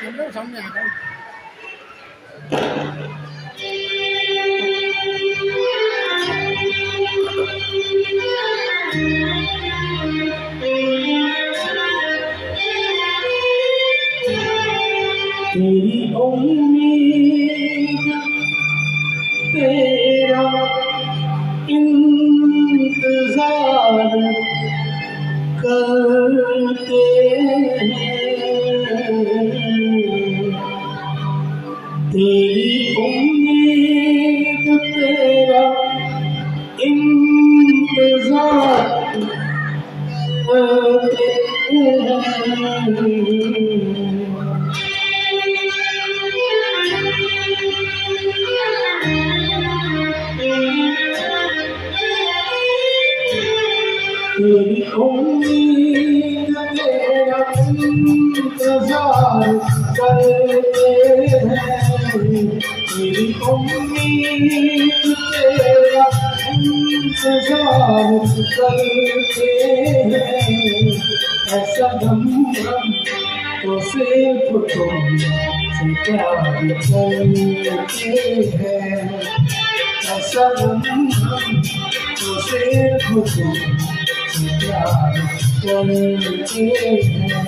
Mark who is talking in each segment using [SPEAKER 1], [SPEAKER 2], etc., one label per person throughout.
[SPEAKER 1] कैमरे सामने आ रहा
[SPEAKER 2] तेरी उम्मीद तेरा इंतजार करते हैं। तेरी उम्मीद तेरा इंतजार करते हैं। तेरी उम्मीद तेरा इंतजार करते हैं। तेरी उम्मीद तेरा इंतजार करते हैं। ऐसा गम तो सिर्फ तुमसे प्यार करते हैं। ऐसा गम तो सिर्फ तुमसे प्यार करते हैं।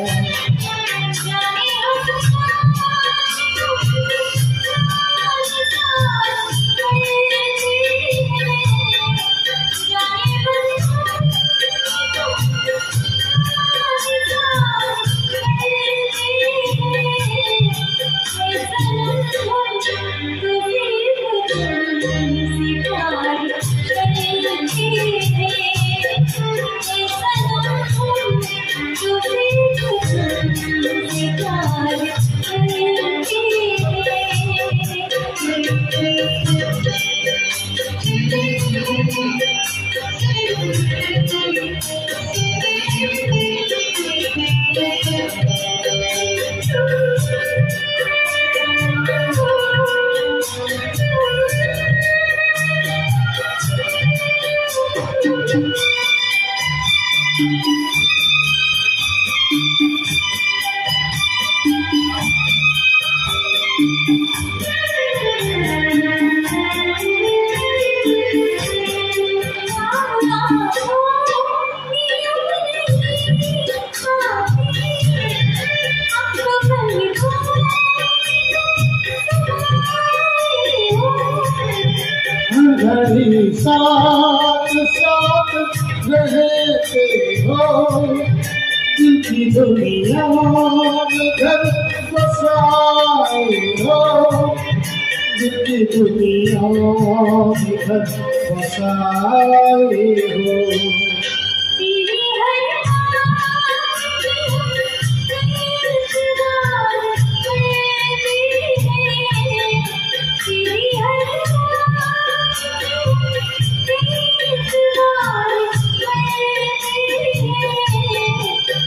[SPEAKER 2] घड़ी साथ साथ रहते हो, दिल की दुनिया में घर बसाए हो। दिल की दुनिया में घर बसाए हो।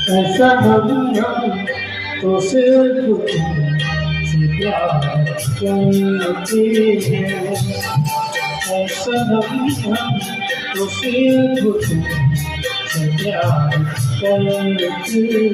[SPEAKER 2] ऐसा हम तो सिर्फ तुमसे प्यार करते हैं। ऐसा हम तो सिर्फ तुमसे प्यार करते हैं।